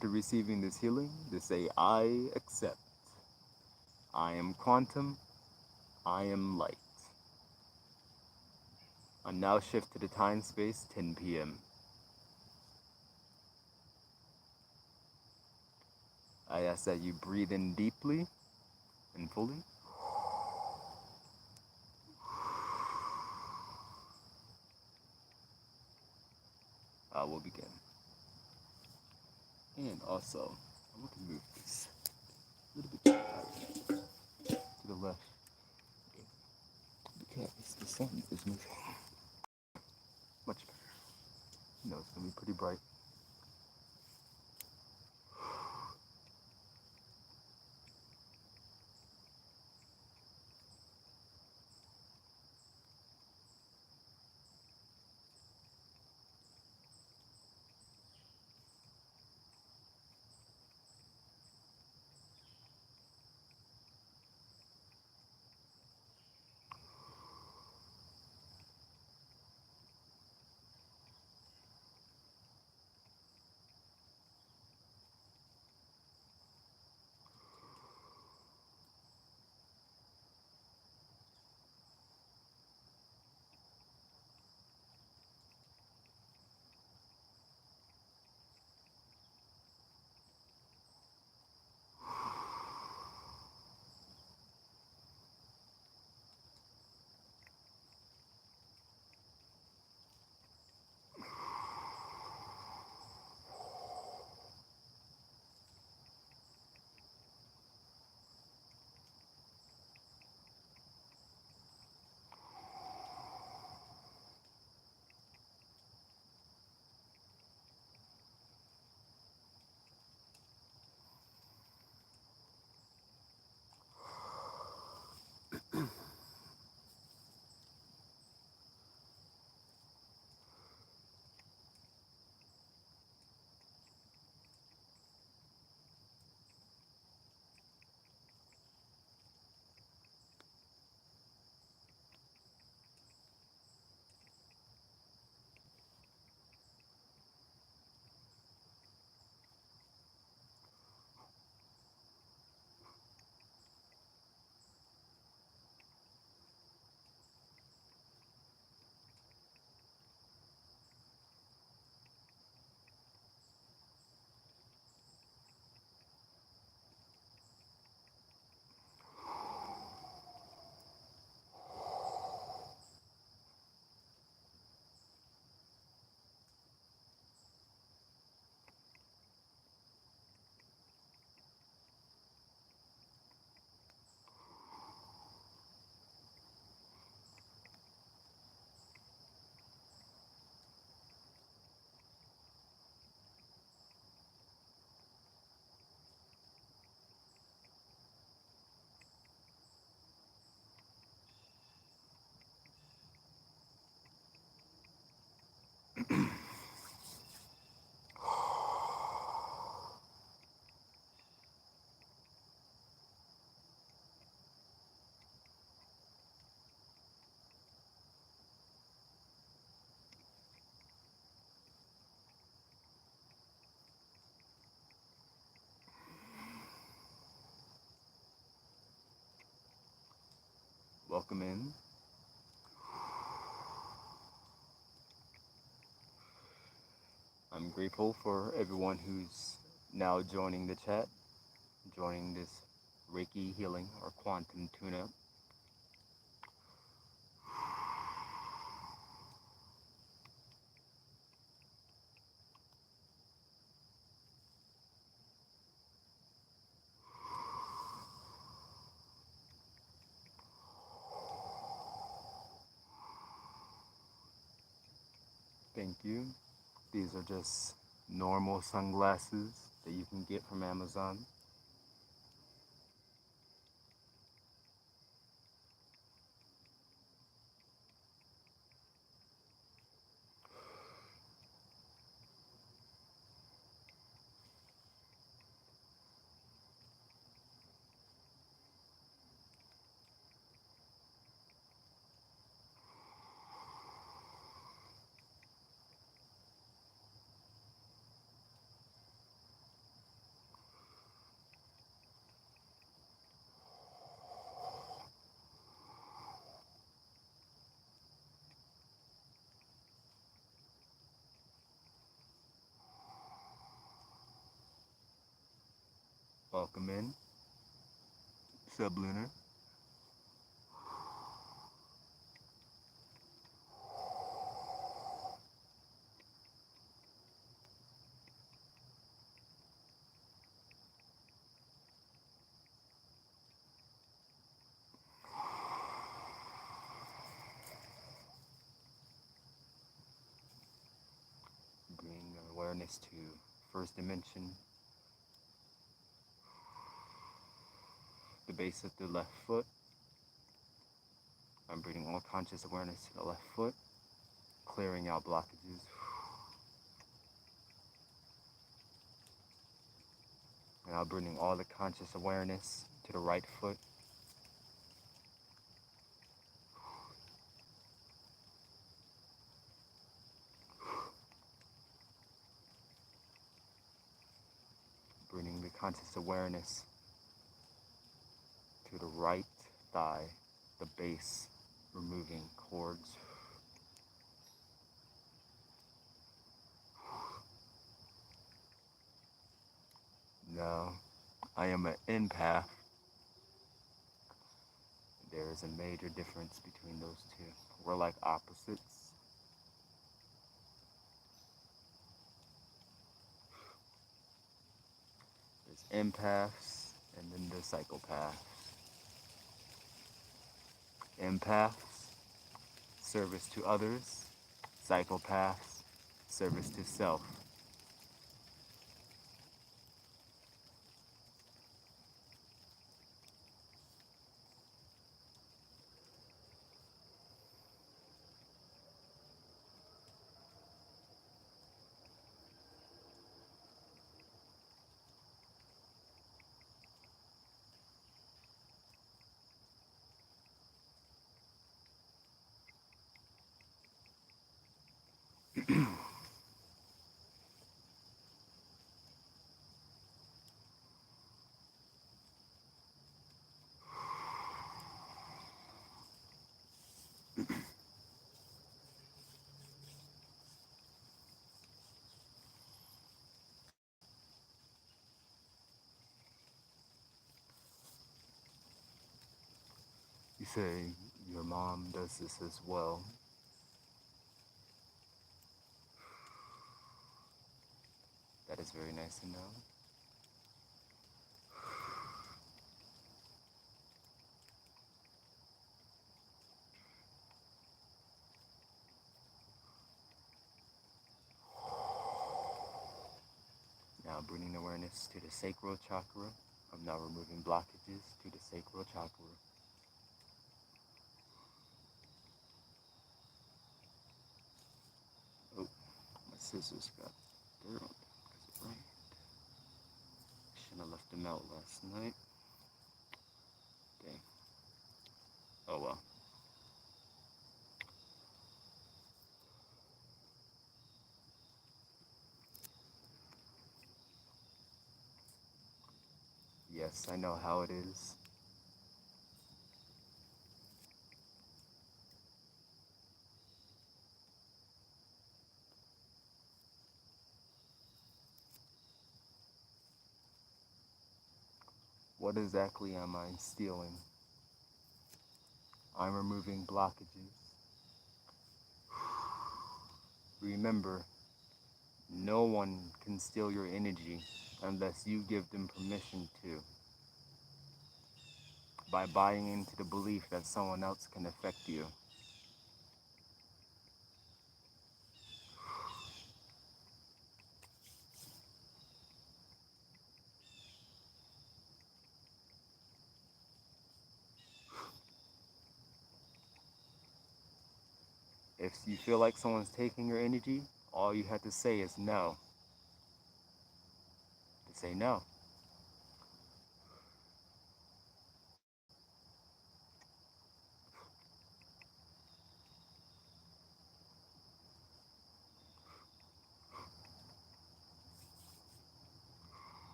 To receiving this healing, to say, I accept. I am quantum. I am light. I now shift to the time space 10 p.m. I ask that you breathe in deeply and fully. I will begin. And also, I want to move this a little bit to the left because the sun is moving much better. You know, it's going to be pretty bright. Welcome in. I'm grateful for everyone who's now joining the chat, joining this Reiki healing or quantum tune up. Thank you. These are just normal sunglasses that you can get from Amazon. Welcome in, sublunar. Bring awareness to first dimension, the base of the left foot. I'm bringing all conscious awareness to the left foot, clearing out blockages. And now bringing all the conscious awareness to the right foot. Bringing the conscious awareness to the right thigh, the base, removing cords. Now, I am an empath. There is a major difference between those two. We're like opposites. There's empaths and then there's psychopaths. Empaths, service to others. Psychopaths, service to self. You say your mom does this as well. That is very nice to know. Now bringing awareness to the sacral chakra. I'm now removing blockages to the sacral chakra. Oh, my scissors got dirt on them because it rained. Shouldn't have left them out last night. Dang. Oh well. Yes, I know how it is. What exactly am I stealing? I'm removing blockages. Remember, no one can steal your energy unless you give them permission to, by buying into the belief that someone else can affect you. If you feel like someone's taking your energy, all you have to say is no. To say no.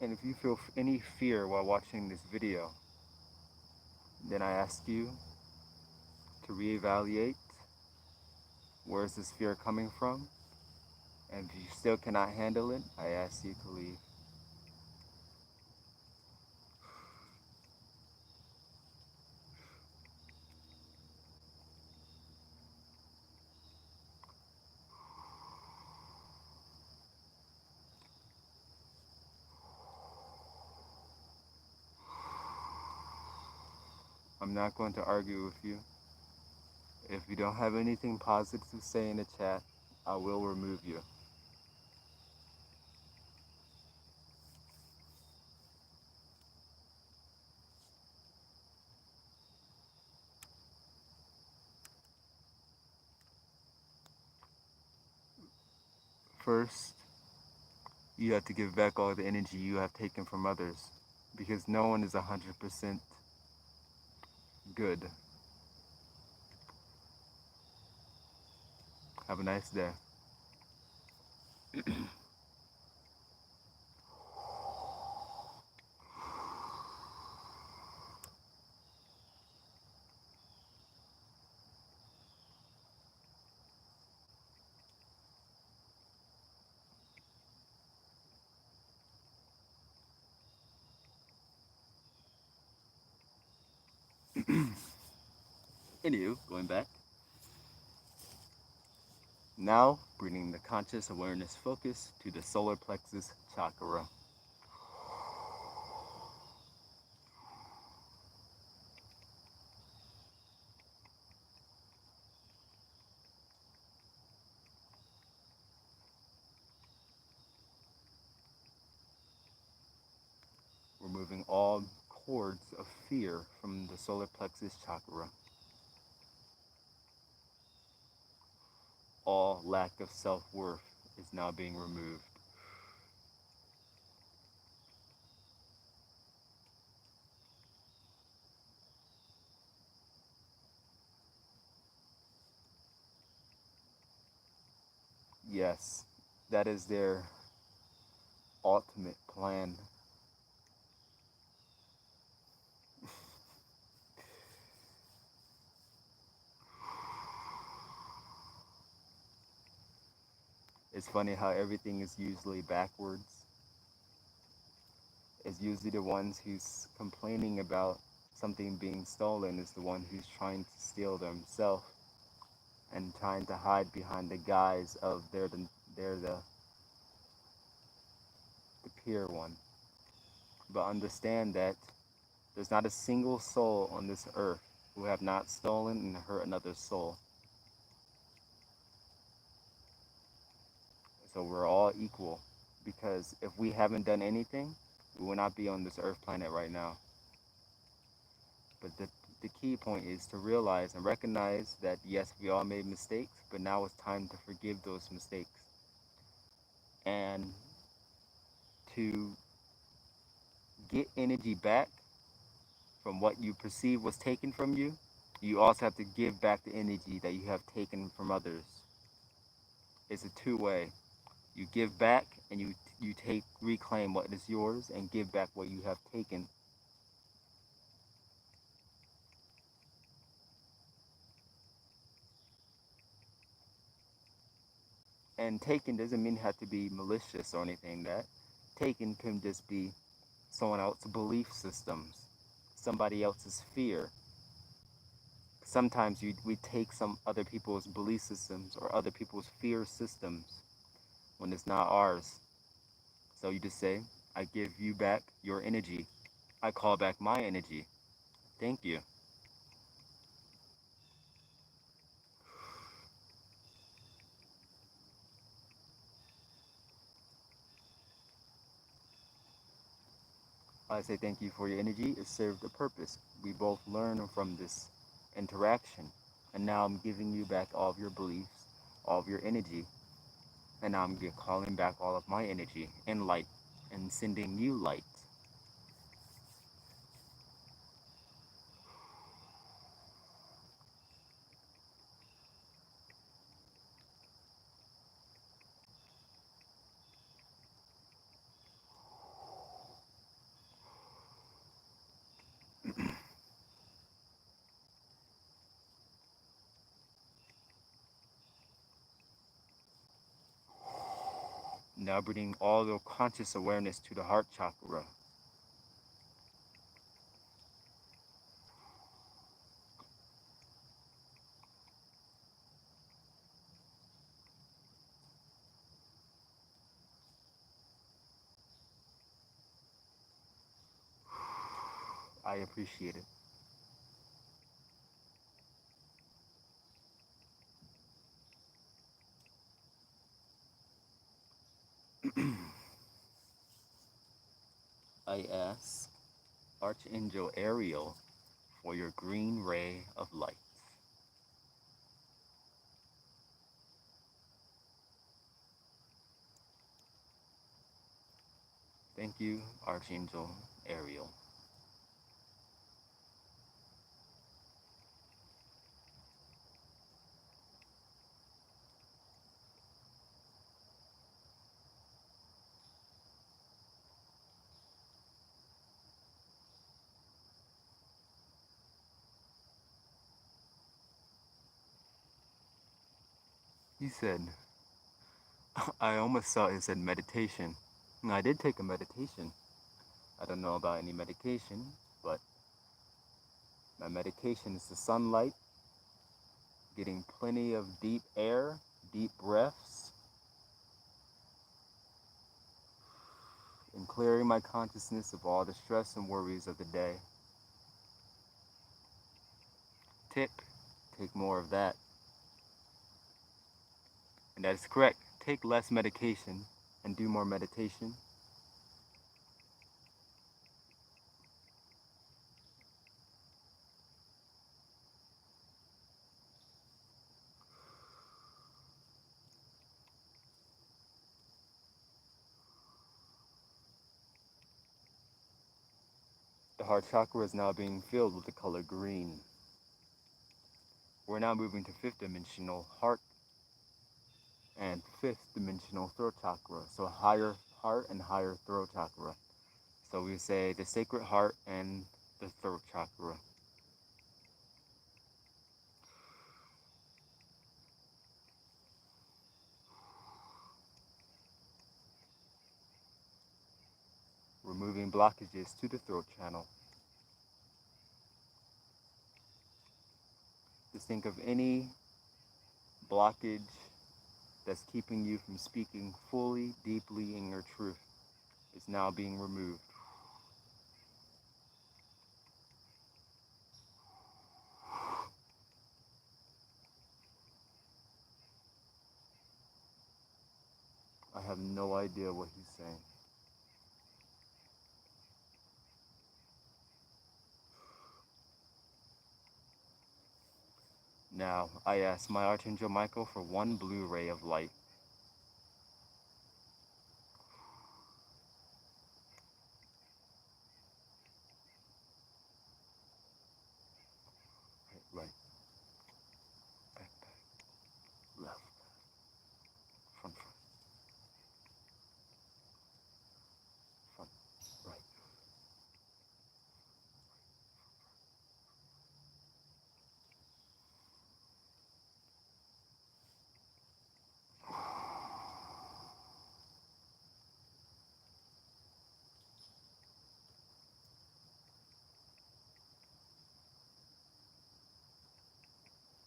And if you feel any fear while watching this video, Then I ask you to reevaluate, where is this fear coming from? And if you still cannot handle it, I ask you to leave. I'm not going to argue with you. If you don't have anything positive to say in the chat, I will remove you. First, you have to give back all the energy you have taken from others, because no one is 100% good. Have a nice day. Anywho, going back. Now, bringing the conscious awareness focus to the solar plexus chakra. Removing all cords of fear from the solar plexus chakra. All lack of self-worth is now being removed. Yes, that is their ultimate plan. It's funny how everything is usually backwards. It's usually the ones who's complaining about something being stolen is the one who's trying to steal themselves and trying to hide behind the guise of they're the pure one. But understand that there's not a single soul on this earth who have not stolen and hurt another soul. So we're all equal, because if we haven't done anything, we will not be on this earth planet right now. But the key point is to realize and recognize that yes, we all made mistakes, but now it's time to forgive those mistakes. And to get energy back from what you perceive was taken from you, you also have to give back the energy that you have taken from others. It's a two-way. You give back and you reclaim what is yours and give back what you have taken. And taken doesn't mean have to be malicious or anything. That taken can just be someone else's belief systems, somebody else's fear. Sometimes we take some other people's belief systems or other people's fear systems when it's not ours. So you just say, I give you back your energy. I call back my energy. Thank you. I say thank you for your energy. It served a purpose. We both learn from this interaction. And now I'm giving you back all of your beliefs, all of your energy. And now I'm calling back all of my energy and light and sending you light. Now bringing all your conscious awareness to the heart chakra. I appreciate it. I ask Archangel Ariel for your green ray of light. Thank you, Archangel Ariel. He said, I almost thought it said meditation. I did take a meditation. I don't know about any medication, but my medication is the sunlight, getting plenty of deep air, deep breaths, and clearing my consciousness of all the stress and worries of the day. Tip, take more of that. And that is correct. Take less medication and do more meditation. The heart chakra is now being filled with the color green. We're now moving to fifth dimensional heart and fifth dimensional throat chakra. So higher heart and higher throat chakra. So we say the sacred heart and the throat chakra. Removing blockages to the throat channel. Just think of any blockage that's keeping you from speaking fully, deeply in your truth. Is now being removed. I have no idea what he's saying. Now, I ask my Archangel Michael for one blue ray of light. Right, back, left, front, front, right.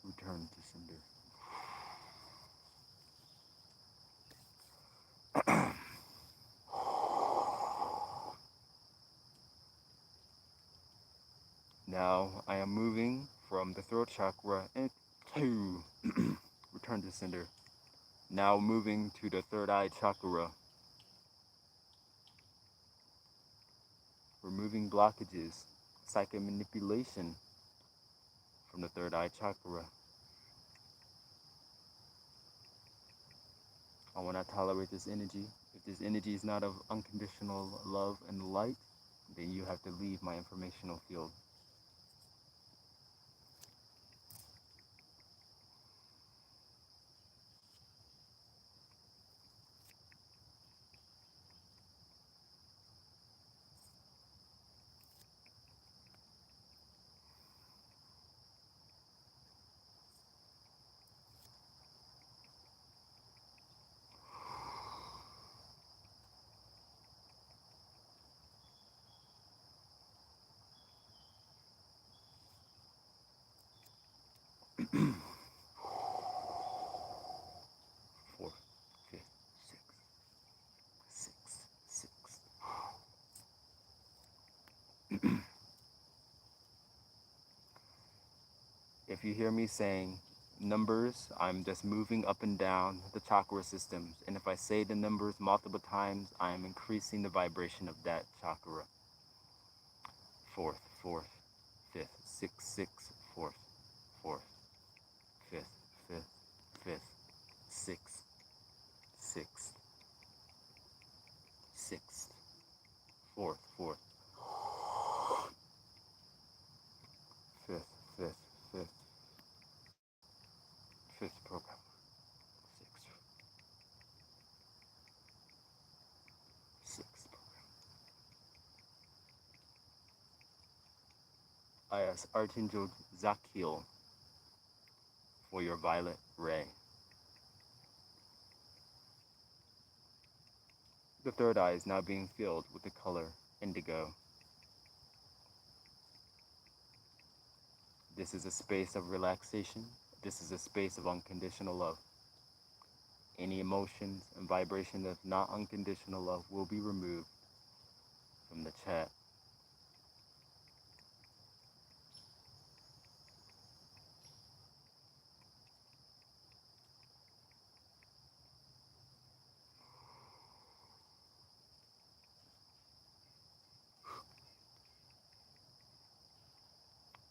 Return to sender. Now, I am moving from the throat chakra into return to sender. Now moving to the third eye chakra. Removing blockages, psychic manipulation from the third eye chakra. I will not tolerate this energy. If this energy is not of unconditional love and light, then you have to leave my informational field. Fourth, fifth, sixth. If you hear me saying numbers, I'm just moving up and down the chakra systems. And if I say the numbers multiple times, I am increasing the vibration of that chakra. Fourth, fifth, fourth, fifth, sixth, sixth, fourth, fifth, fifth, fifth, fifth program, sixth program. I ask Archangel Zakiel for your violet ray. The third eye is now being filled with the color indigo. This is a space of relaxation. This is a space of unconditional love. Any emotions and vibration of not unconditional love will be removed from the chat.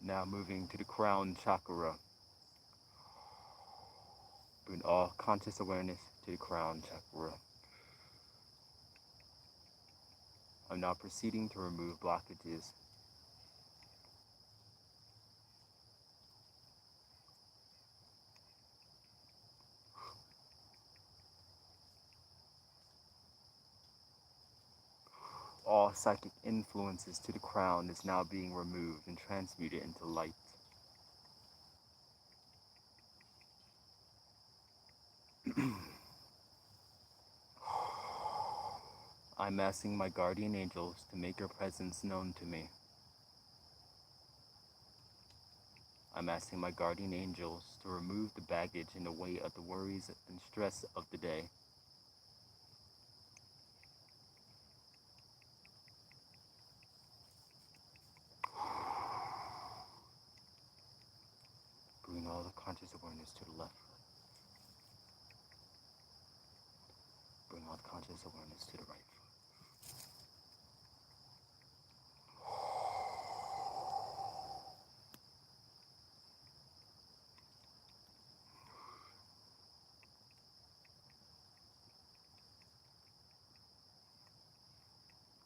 Now moving to the crown chakra. Bring all conscious awareness to the crown chakra. I'm now proceeding to remove blockages. All psychic influences to the crown is now being removed and transmuted into light. I'm asking my guardian angels to make your presence known to me. I'm asking my guardian angels to remove the baggage and the weight of the worries and stress of the day. Bring all the conscious awareness to the left. Bring all the conscious awareness to the right.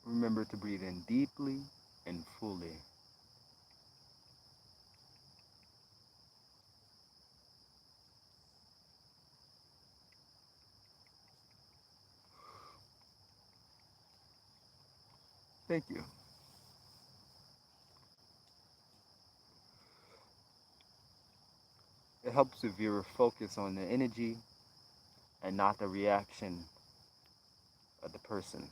Remember to breathe in deeply and fully. Thank you. It helps the viewer focus on the energy and not the reaction of the person.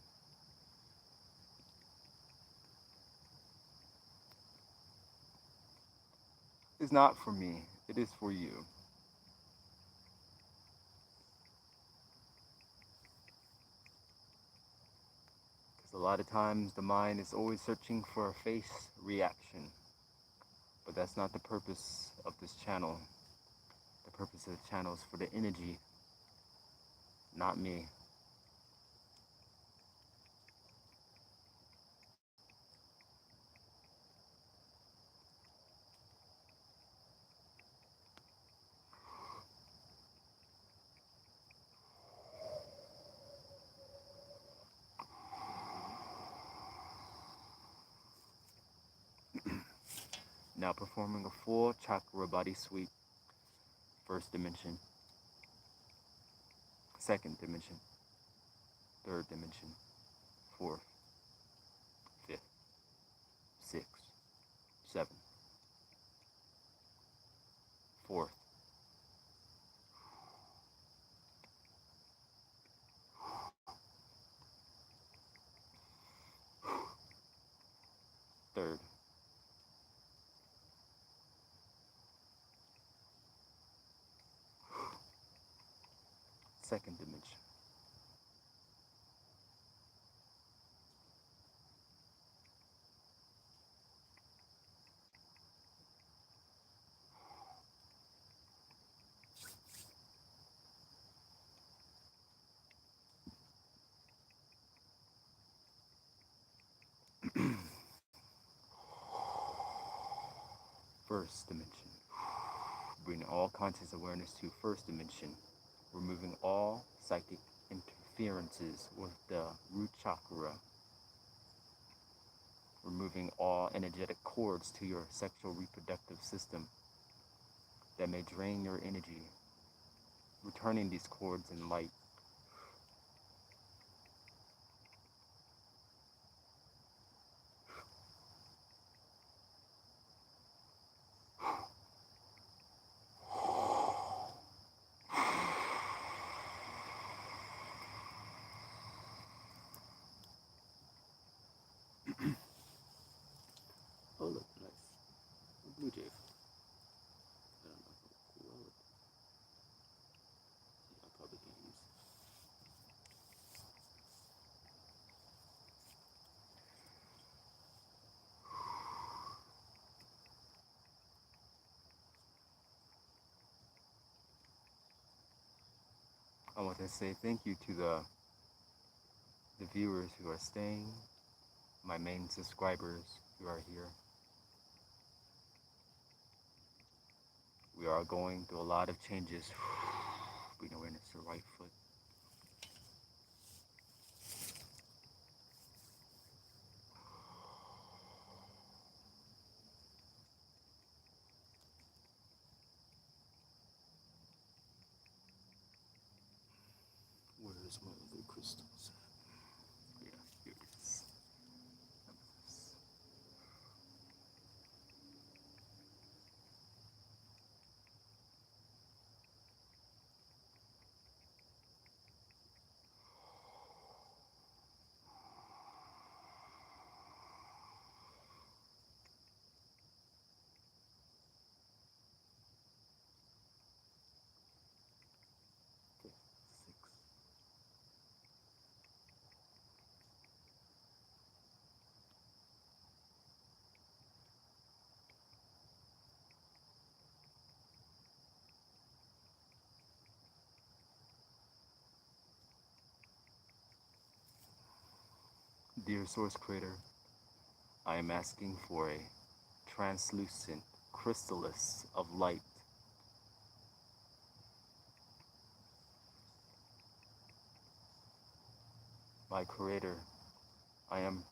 It's not for me, it is for you. Because a lot of times the mind is always searching for a face reaction. But that's not the purpose of this channel. The purpose of the channel is for the energy, not me. Now performing a full chakra body sweep. First dimension, second dimension, third dimension, fourth, fifth, sixth, seventh, fourth, third, second dimension. First dimension. Bring all conscious awareness to first dimension, removing all psychic interferences with the root chakra, removing all energetic cords to your sexual reproductive system that may drain your energy, returning these cords in light. Oh, look, nice. A blue jay. I don't know how cool that would. I probably can't use. I want to say thank you to the viewers who are staying, my main subscribers who are here. We are going through a lot of changes. Bring awareness to the right foot. Where's my other crystals? Yeah, here it is. Okay, 6. Dear Source Creator, I am asking for a translucent crystallis of light. My Creator, I am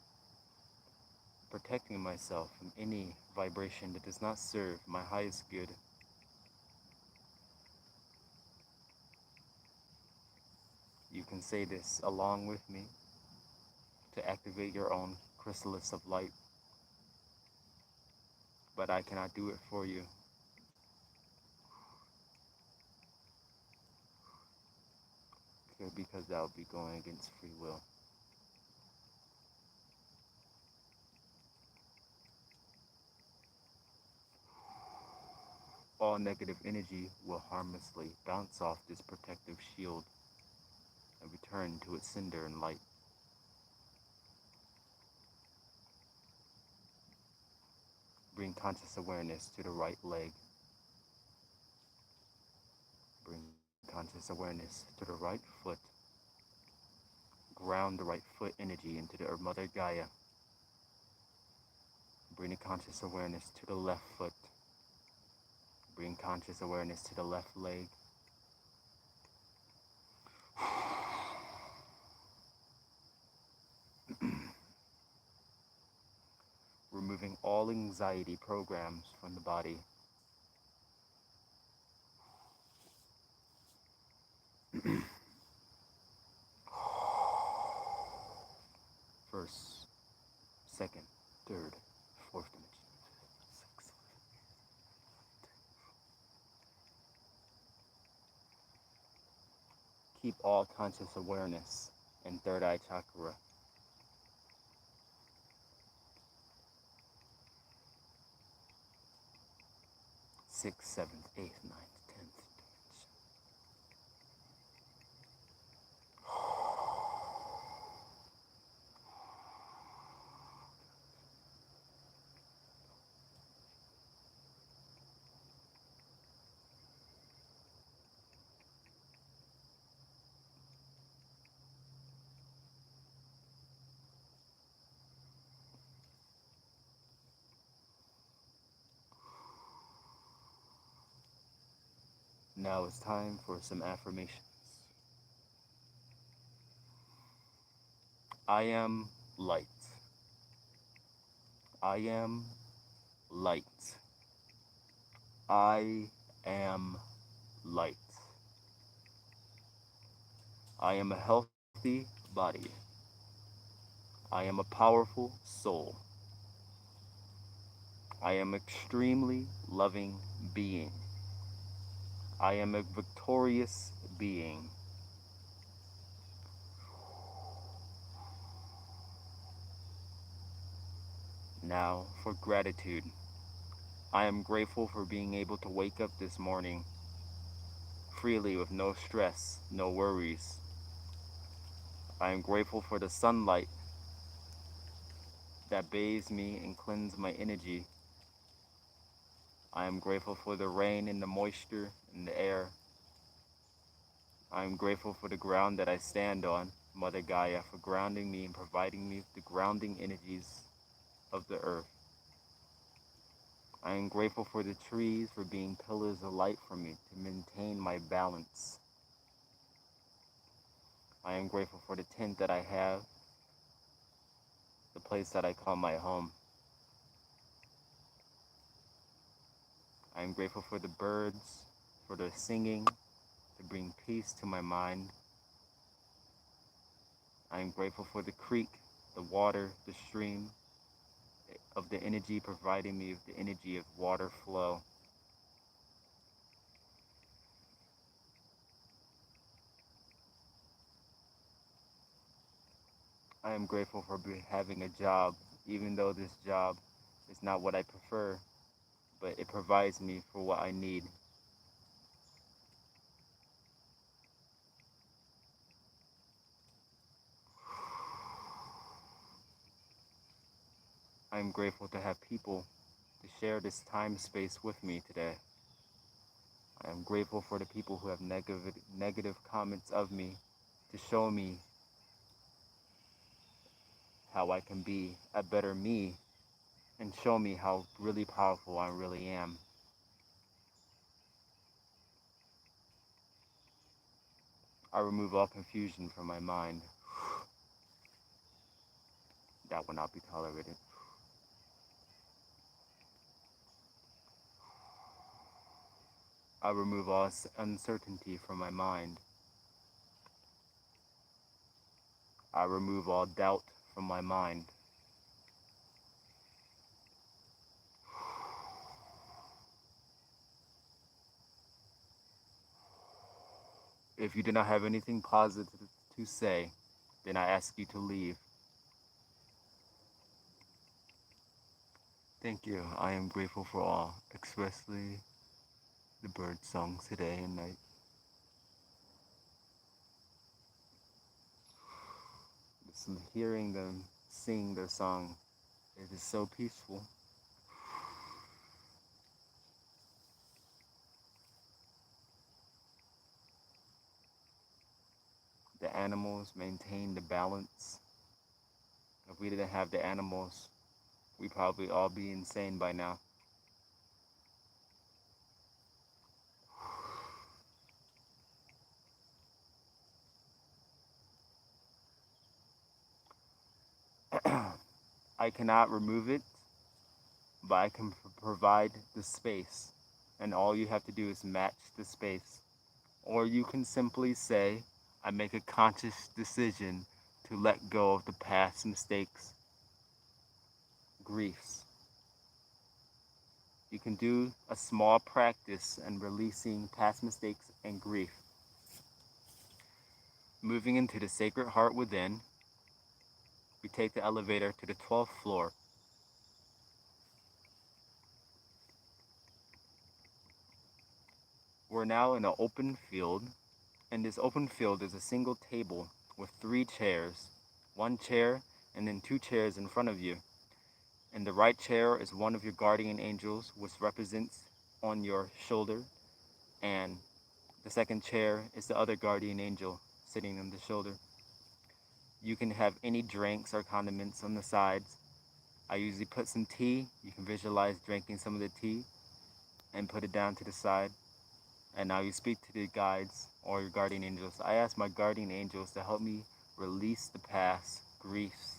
protecting myself from any vibration that does not serve my highest good. You can say this along with me to activate your own chrysalis of light, but I cannot do it for you. Because that would be going against free will. All negative energy will harmlessly bounce off this protective shield and return to its cinder and light. Bring conscious awareness to the right leg. Bring conscious awareness to the right foot. Ground the right foot energy into the Mother Gaia. Bring the conscious awareness to the left foot. Bring conscious awareness to the left leg. Removing all anxiety programs from the body. First, second, third, fourth dimension, fifth, sixth. Keep all conscious awareness in third eye chakra. Sixth, seventh, eighth, ninth, 10th dimension. Now it's time for some affirmations. I am light. I am light. I am light. I am a healthy body. I am a powerful soul. I am extremely loving being. I am a victorious being. Now for gratitude. I am grateful for being able to wake up this morning freely with no stress, no worries. I am grateful for the sunlight that bathes me and cleanses my energy. I am grateful for the rain and the moisture in the air. I am grateful for the ground that I stand on, Mother Gaia, for grounding me and providing me with the grounding energies of the earth. I am grateful for the trees for being pillars of light for me to maintain my balance. I am grateful for the tent that I have, the place that I call my home. I am grateful for the birds, for their singing, to bring peace to my mind. I am grateful for the creek, the water, the stream, of the energy providing me with the energy of water flow. I am grateful for having a job, even though this job is not what I prefer, but it provides me for what I need. I am grateful to have people to share this time space with me today. I am grateful for the people who have negative comments of me to show me how I can be a better me and show me how really powerful I really am. I remove all confusion from my mind. That will not be tolerated. I remove all uncertainty from my mind. I remove all doubt from my mind. If you do not have anything positive to say, then I ask you to leave. Thank you. I am grateful for all, especially the bird songs today and night. Just hearing them sing their song, it is so peaceful. The animals maintain the balance. If we didn't have the animals, we'd probably all be insane by now. I cannot remove it, but I can provide the space. And all you have to do is match the space. Or you can simply say, I make a conscious decision to let go of the past mistakes, griefs. You can do a small practice in releasing past mistakes and grief. Moving into the sacred heart within, we take the elevator to the 12th floor. We're now in an open field. In this open field is a single table with 3 chairs, 1 chair and then 2 chairs in front of you. In the right chair is one of your guardian angels, which represents on your shoulder, and the second chair is the other guardian angel sitting on the shoulder. You can have any drinks or condiments on the sides. I usually put some tea. You can visualize drinking some of the tea and put it down to the side. And now you speak to the guides or your guardian angels. I ask my guardian angels to help me release the past griefs.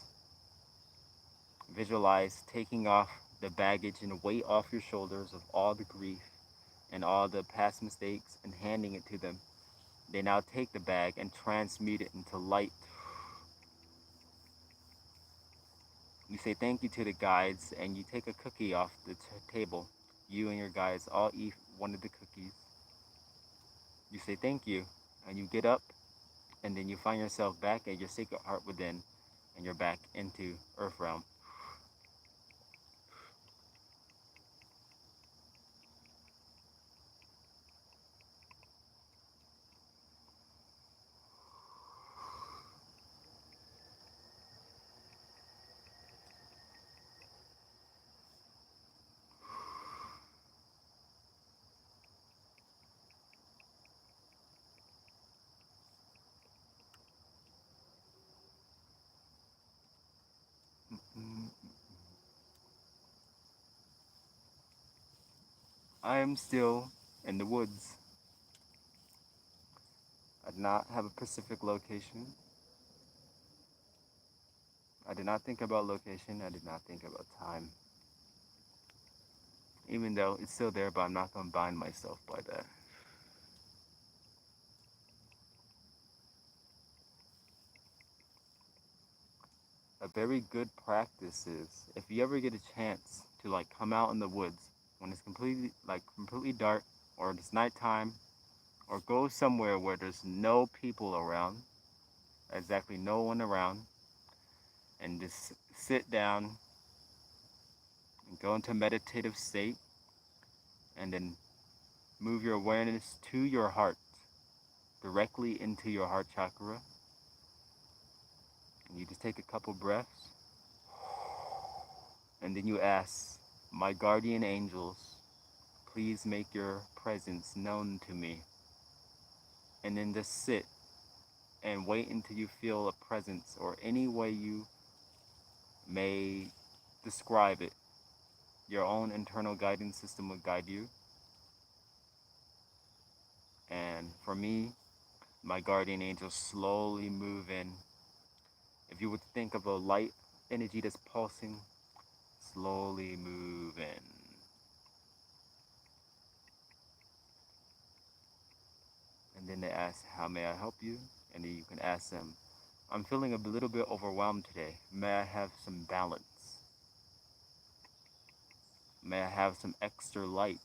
Visualize taking off the baggage and weight off your shoulders of all the grief and all the past mistakes and handing it to them. They now take the bag and transmute it into light. You say thank you to the guides and you take a cookie off the table. You and your guides all eat one of the cookies. You say thank you and you get up and then you find yourself back at your sacred heart within and you're back into earth realm. I am still in the woods. I do not have a specific location. I did not think about location. I did not think about time. Even though it's still there, but I'm not going to bind myself by that. A very good practice is if you ever get a chance to like come out in the woods when it's completely dark or it's nighttime or go somewhere where there's no people around, exactly no one around, and just sit down and go into a meditative state and then move your awareness to your heart, directly into your heart chakra. And you just take a couple breaths and then you ask, my guardian angels, please make your presence known to me. And then just sit and wait until you feel a presence or any way you may describe it. Your own internal guidance system will guide you. And for me, my guardian angels slowly move in. If you would think of a light energy that's pulsing, slowly move in. And then they ask, how may I help you? And then you can ask them, I'm feeling a little bit overwhelmed today. May I have some balance? May I have some extra light?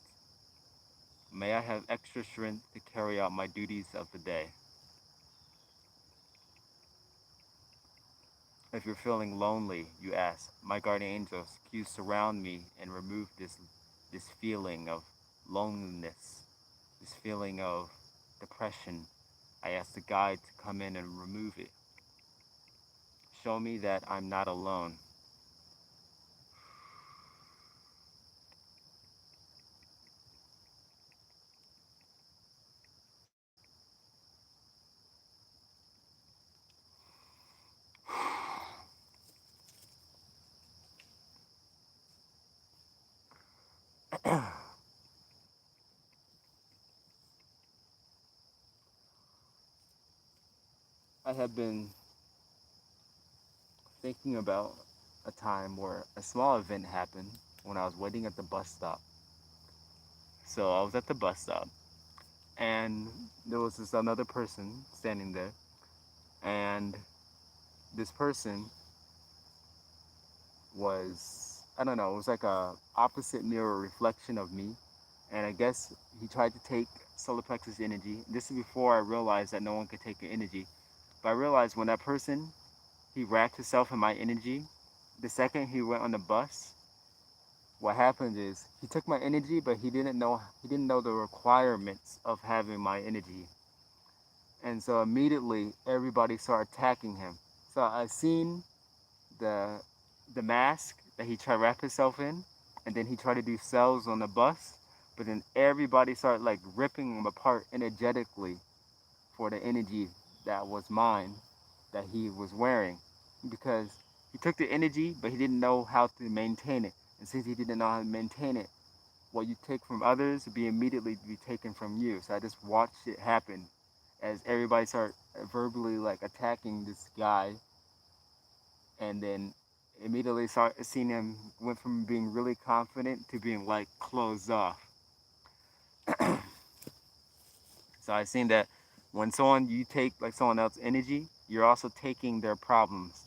May I have extra strength to carry out my duties of the day? If you're feeling lonely, you ask, my guardian angels, can you surround me and remove this feeling of loneliness, this feeling of depression? I ask the guide to come in and remove it. Show me that I'm not alone. I have been thinking about a time where a small event happened when I was waiting at the bus stop. So I was at the bus stop, and there was this another person standing there, and this person was, I don't know, it was like a opposite mirror reflection of me, and I guess he tried to take solar plexus energy. This is before I realized that no one could take your energy, but I realized when that person he wrapped himself in my energy, the second he went on the bus, what happened is he took my energy, but he didn't know the requirements of having my energy. And so immediately everybody started attacking him. So I seen the the mask that he tried to wrap himself in, and then he tried to do cells on the bus, but then everybody started like ripping him apart energetically for the energy that was mine that he was wearing, because he took the energy but he didn't know how to maintain it, and since he didn't know how to maintain it, what you take from others be immediately be taken from you. So I just watched it happen as everybody start verbally like attacking this guy, and then immediately start seeing him went from being really confident to being like closed off. So I seen that when someone you take like someone else's energy, you're also taking their problems,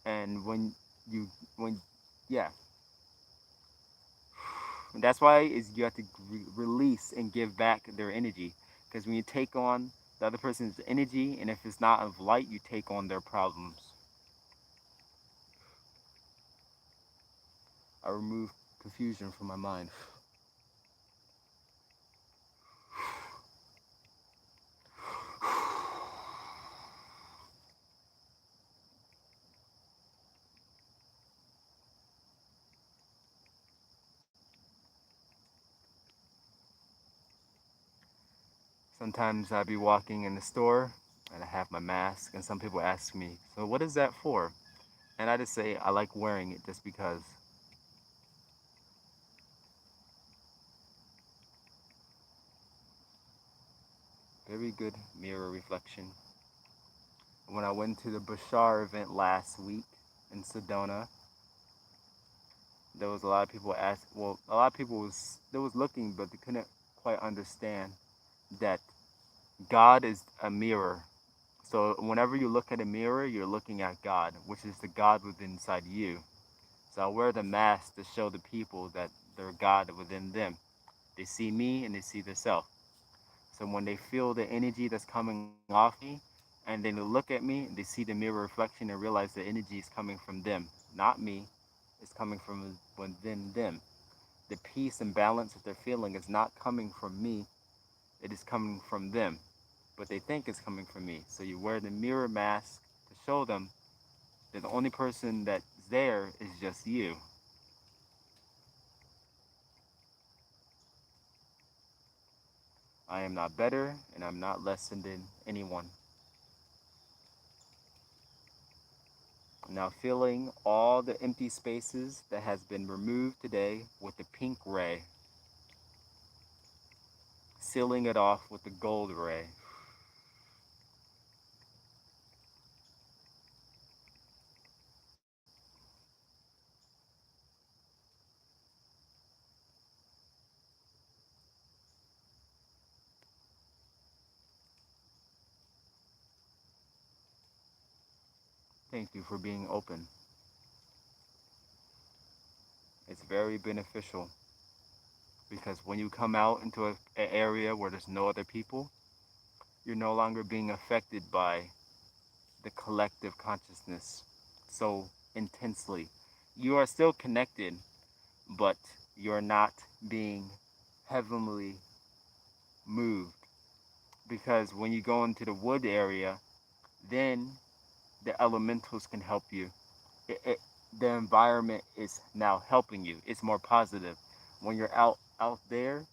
and you when yeah, that's why is you have to release and give back their energy, because when you take on the other person's energy, and if it's not of light, you take on their problems. I remove confusion from my mind. Sometimes I'll be walking in the store and I have my mask, and some people ask me, "So what is that for?" And I just say, "I like wearing it just because." Very good mirror reflection. When I went to the Bashar event last week in Sedona, there was a lot of people ask. Well, a lot of people was looking, but they couldn't quite understand that God is a mirror. So whenever you look at a mirror, you're looking at God, which is the God within inside you. So I wear the mask to show the people that they're God within them. They see me and they see themselves. So when they feel the energy that's coming off me, and then they look at me, they see the mirror reflection and realize the energy is coming from them, not me. It's coming from within them. The peace and balance that they're feeling is not coming from me. It is coming from them, but they think it's coming from me. So you wear the mirror mask to show them that the only person that's there is just you. I am not better and I'm not less than anyone. Now filling all the empty spaces that has been removed today with the pink ray, sealing it off with the gold ray. Thank you for being open. It's very beneficial because when you come out into an area where there's no other people, you're no longer being affected by the collective consciousness so intensely. You are still connected, but you're not being heavenly moved, because when you go into the wood area, then the elementals can help you. The environment is now helping you. It's more positive. When you're out there,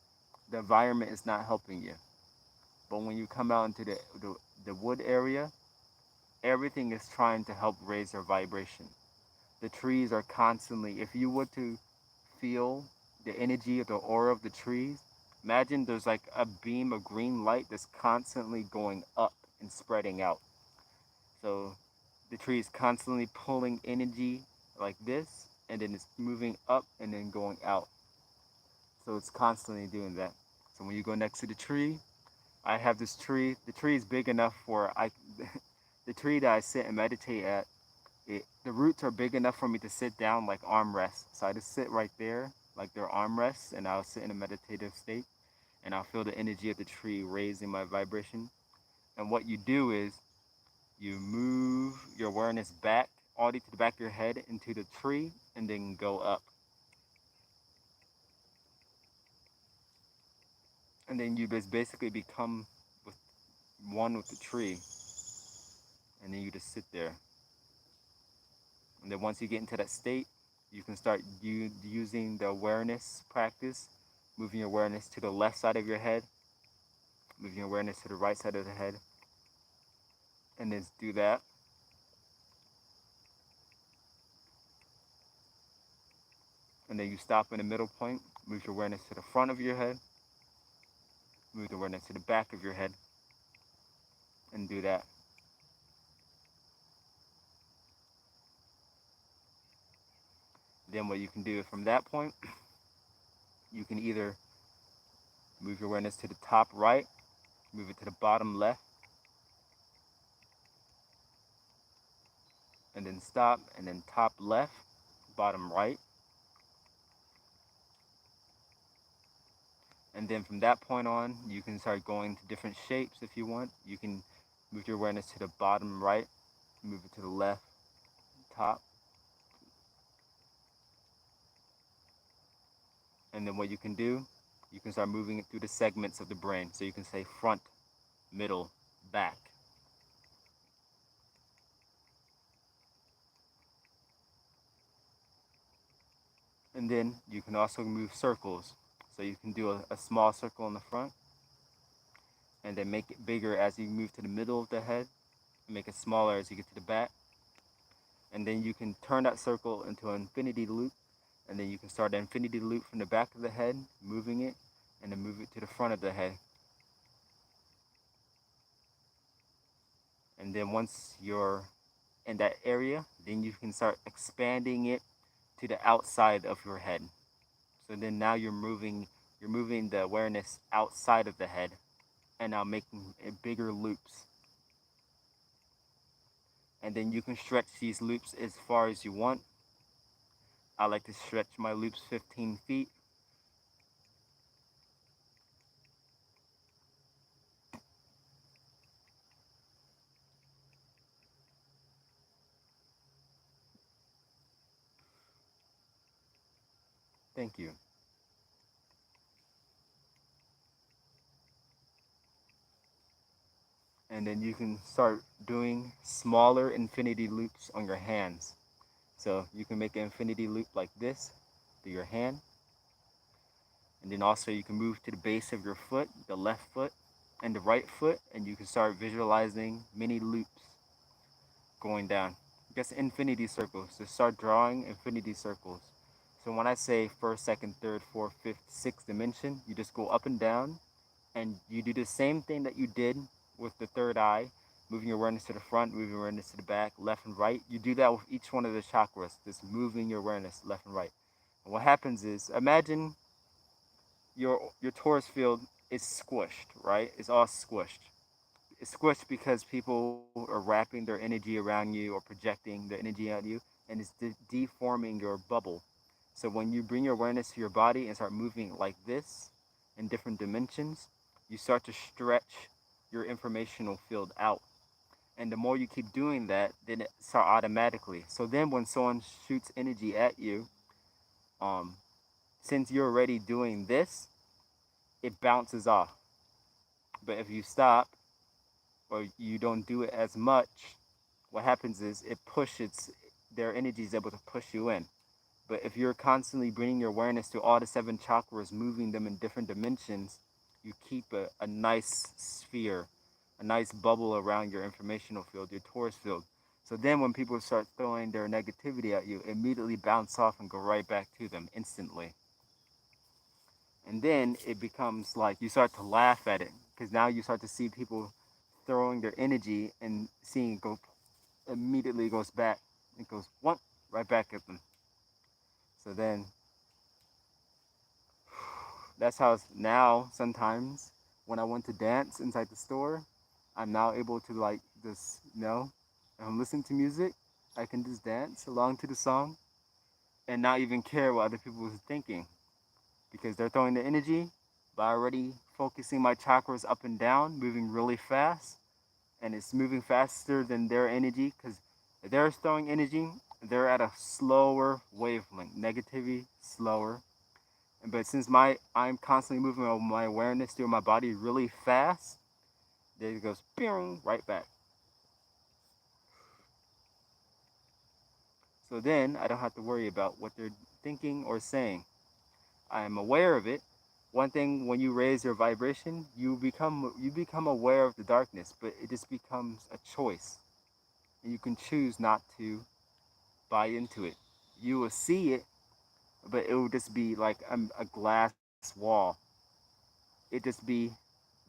the environment is not helping you. But when you come out into the wood area, everything is trying to help raise your vibration. The trees are constantly, if you were to feel the energy of the aura of the trees, imagine there's like a beam of green light that's constantly going up and spreading out. So the tree is constantly pulling energy like this, and then it's moving up and then going out. So it's constantly doing that. So when you go next to the tree, I have this tree. The tree is big enough for I, the tree that I sit and meditate at. The roots are big enough for me to sit down like armrests. So I just sit right there, like they're armrests, and I'll sit in a meditative state, and I'll feel the energy of the tree raising my vibration. And what you do is you move your awareness back, all the way to the back of your head into the tree, and then go up. And then you just basically become with one with the tree, and then you just sit there. And then once you get into that state, you can start using the awareness practice, moving your awareness to the left side of your head, moving your awareness to the right side of the head, and then do that. And then you stop in the middle point, Move your awareness to the front of your head. Move the awareness to the back of your head. And do that. Then what you can do from that point, you can either move your awareness to the top right, move it to the bottom left, and then stop, and then top left, bottom right. And then from that point on, you can start going to different shapes if you want. You can move your awareness to the bottom right, move it to the left, top. And then what you can do, you can start moving it through the segments of the brain. So you can say front, middle, back. And then you can also move circles. So you can do a small circle in the front, and then make it bigger as you move to the middle of the head, and make it smaller as you get to the back. And then you can turn that circle into an infinity loop, and then you can start an infinity loop from the back of the head, moving it, and then move it to the front of the head. And then once you're in that area, then you can start expanding it to the outside of your head. So then now you're moving the awareness outside of the head, and now making bigger loops. And then you can stretch these loops as far as you want. I like to stretch my loops 15 feet. Thank you. And then you can start doing smaller infinity loops on your hands. So you can make an infinity loop like this through your hand. And then also you can move to the base of your foot, the left foot and the right foot, and you can start visualizing many loops going down. Just infinity circles. So start drawing infinity circles. So when I say first, second, third, fourth, fifth, sixth dimension, you just go up and down, and you do the same thing that you did with the third eye, moving your awareness to the front, moving your awareness to the back, left and right. You do that with each one of the chakras, just moving your awareness left and right. And what happens is, imagine your torus field is squished, right? It's all squished. It's squished because people are wrapping their energy around you or projecting their energy at you, and it's deforming your bubble. So when you bring your awareness to your body and start moving like this in different dimensions, you start to stretch your informational field out. And the more you keep doing that, then it starts automatically. So then when someone shoots energy at you, um, since you're already doing this, it bounces off. But if you stop or you don't do it as much, what happens is it pushes, their energy is able to push you in. But if you're constantly bringing your awareness to all the seven chakras, moving them in different dimensions, you keep a nice sphere, a nice bubble around your informational field, your torus field. So then when people start throwing their negativity at you, immediately bounce off and go right back to them instantly. And then it becomes like you start to laugh at it, because now you start to see people throwing their energy and seeing it go, immediately goes back. It goes one right back at them. So then that's how it's now. Sometimes when I want to dance inside the store, I'm now able to like just, if I'm listening to music, I can just dance along to the song and not even care what other people are thinking, because they're throwing the energy by already focusing my chakras up and down, moving really fast, and it's moving faster than their energy, because if they're throwing energy, they're at a slower wavelength, negativity slower. But since I'm constantly moving my awareness through my body really fast, then it goes right back. So then I don't have to worry about what they're thinking or saying. I am aware of it. One thing, when you raise your vibration, you become aware of the darkness, but it just becomes a choice, and you can choose not to buy into it. You will see it, but it would just be like a glass wall. It just be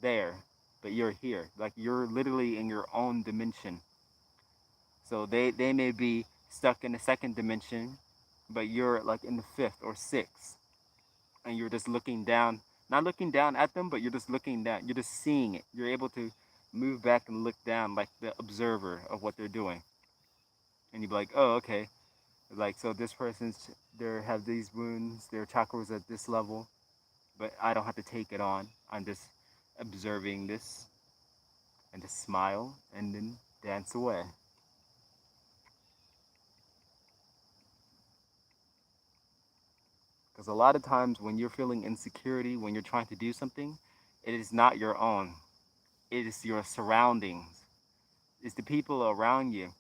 there, but you're here. Like you're literally in your own dimension. So they may be stuck in the second dimension, but you're like in the fifth or sixth, and you're just looking down, not looking down at them, but you're just looking down. You're just seeing it. You're able to move back and look down like the observer of what they're doing, and you'd be like, oh, okay. Like so, this person's they have these wounds. Their chakras at this level, but I don't have to take it on. I'm just observing this and just smile and then dance away. Because a lot of times when you're feeling insecurity, when you're trying to do something, it is not your own. It is your surroundings. It's the people around you.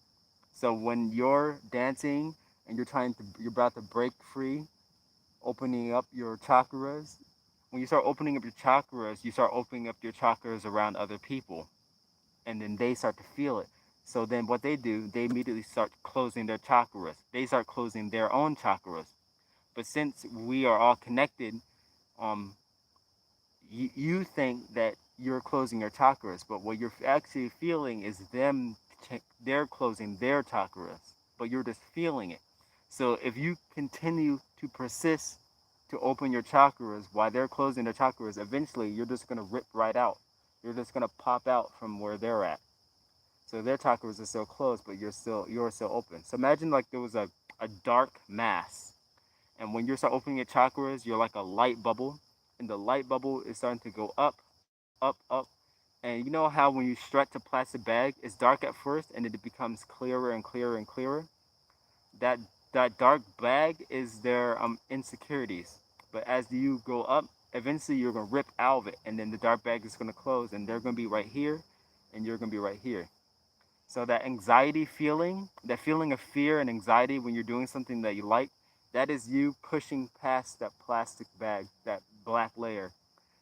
So when you're dancing and you're about to break free, opening up your chakras, when you start opening up your chakras, you start opening up your chakras around other people, and then they start to feel it. So then what they do, they immediately start closing their chakras. They start closing their own chakras. But since we are all connected, um, you think that you're closing your chakras, but what you're actually feeling is they're closing their chakras, but you're just feeling it. So if you continue to persist to open your chakras while they're closing their chakras, eventually you're just gonna rip right out. You're just gonna pop out from where they're at. So their chakras are still closed, but you're still open. So imagine like there was a dark mass, and when you start opening your chakras, you're like a light bubble, and the light bubble is starting to go up, up, up. And you know how when you stretch a plastic bag, it's dark at first, and then it becomes clearer and clearer and clearer. That that dark bag is their insecurities. But as you go up, eventually you're gonna rip out of it, and then the dark bag is gonna close, and they're gonna be right here, and you're gonna be right here. So that anxiety feeling, that feeling of fear and anxiety when you're doing something that you like, that is you pushing past that plastic bag, that black layer.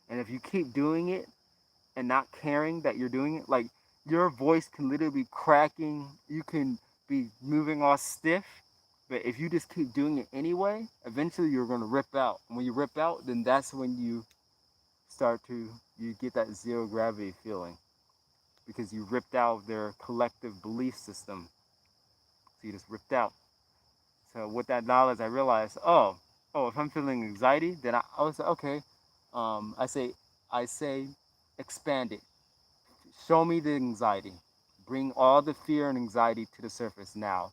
And if you keep doing it and not caring that you're doing it, like your voice can literally be cracking, you can be moving all stiff, but if you just keep doing it anyway, eventually you're going to rip out. And when you rip out, then that's when you get that zero gravity feeling because you ripped out of their collective belief system. So you just ripped out. So with that knowledge, I realized, if I'm feeling anxiety, then I was like, okay. I say, expand it. Show me the anxiety. Bring all the fear and anxiety to the surface now.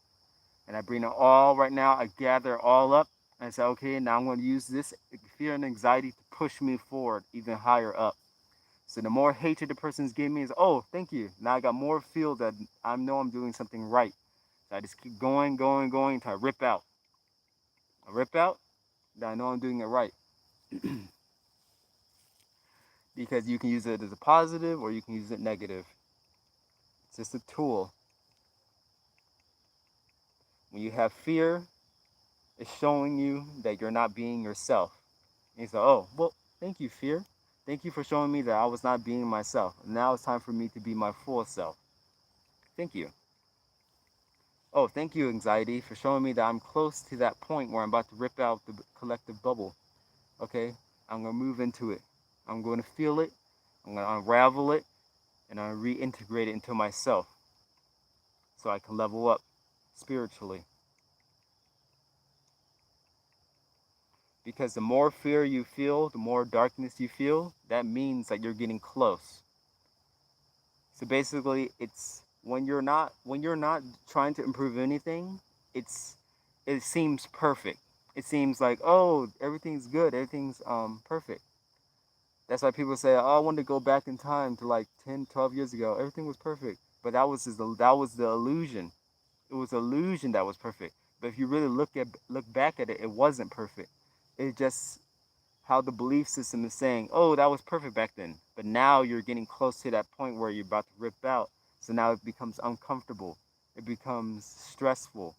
And I bring it all right now. I gather it all up. And I say, okay, now I'm going to use this fear and anxiety to push me forward even higher up. So the more hatred the person's giving me is, oh, thank you. Now I got more feel that I know I'm doing something right. So I just keep going, going, going until I rip out. I rip out, then I know I'm doing it right. Because you can use it as a positive or you can use it negative. It's just a tool. When you have fear, it's showing you that you're not being yourself. And you say, oh, well, thank you, fear. Thank you for showing me that I was not being myself. Now it's time for me to be my full self. Thank you. Oh, thank you, anxiety, for showing me that I'm close to that point where I'm about to rip out the collective bubble. Okay, I'm going to move into it. I'm going to feel it. I'm going to unravel it. And I'm going to reintegrate it into myself so I can level up spiritually. Because the more fear you feel, the more darkness you feel, that means that you're getting close. So basically, it's when you're not trying to improve anything, it seems perfect. It seems like, oh, everything's good, everything's perfect. That's why people say, oh, I want to go back in time to like 10, 12 years ago. Everything was perfect. But that was the illusion. It was illusion that was perfect. But if you really look back at it, it wasn't perfect. It just how the belief system is saying, oh, that was perfect back then. But now you're getting close to that point where you're about to rip out. So now it becomes uncomfortable. It becomes stressful.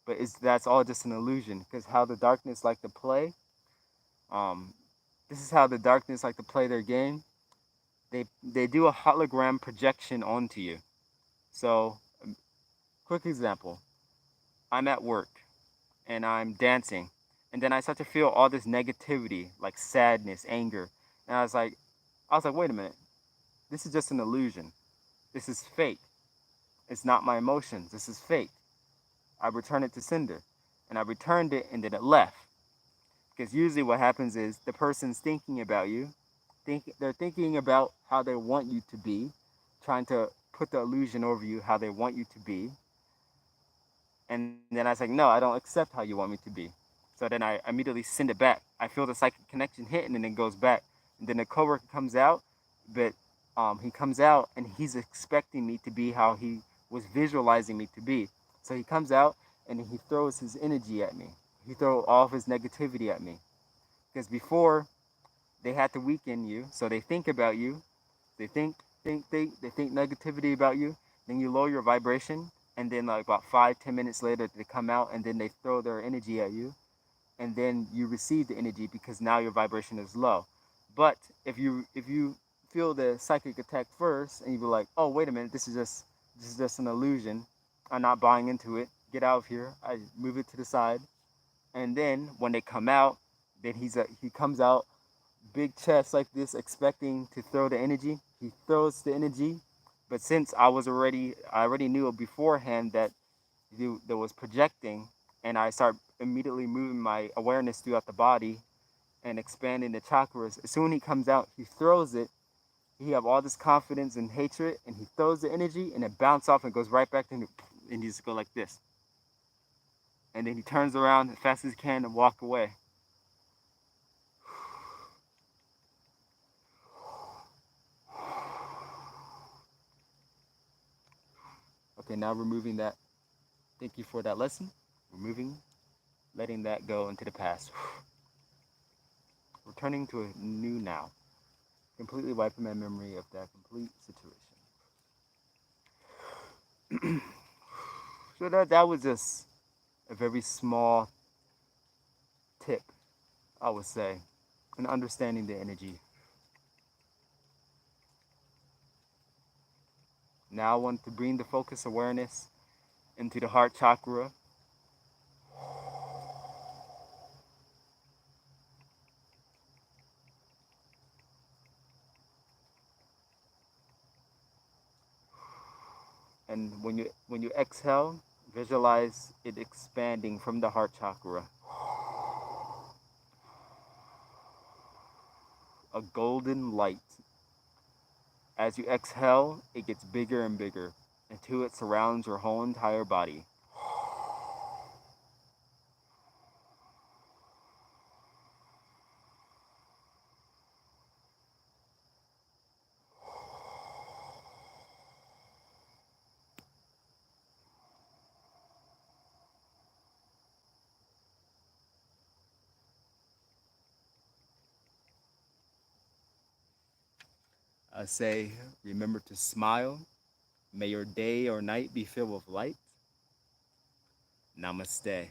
But that's all just an illusion. Because how the darkness like to play, um, this is how the darkness like to play their game. They do a hologram projection onto you. So, quick example. I'm at work and I'm dancing. And then I start to feel all this negativity, like sadness, anger. And I was like, wait a minute. This is just an illusion. This is fake. It's not my emotions. This is fake. I return it to sender. And I returned it and then it left. Because usually what happens is the person's thinking about you. They're thinking about how they want you to be, trying to put the illusion over you how they want you to be. And then I was like, no, I don't accept how you want me to be. So then I immediately send it back. I feel the psychic connection hit and then it goes back. And then the coworker comes out, but he comes out and he's expecting me to be how he was visualizing me to be. So he comes out and he throws his energy at me. He throws all of his negativity at me. Because before they had to weaken you, so they think about you, they think negativity about you, then you lower your vibration, and then like about 5-10 minutes later they come out and then they throw their energy at you, and then you receive the energy because now your vibration is low. But if you feel the psychic attack first and you be like, oh wait a minute, this is just an illusion, I'm not buying into it, get out of here, I move it to the side. And then when they come out, then he comes out big chest like this, expecting to throw the energy. He throws the energy, but since I already knew beforehand that there was projecting, and I start immediately moving my awareness throughout the body and expanding the chakras. As soon as he comes out, he throws it. He have all this confidence and hatred, and he throws the energy, and it bounces off and goes right back to him, and he just go like this. And then he turns around as fast as he can and walk away. Okay, now removing that. Thank you for that lesson. Removing, letting that go into the past. Returning to a new now. Completely wiping my memory of that complete situation. So that was just a very small tip, I would say, in understanding the energy. Now I want to bring the focus awareness into the heart chakra. And when you exhale, visualize it expanding from the heart chakra. A golden light. As you exhale, it gets bigger and bigger until it surrounds your whole entire body. I say, remember to smile. May your day or night be filled with light. Namaste.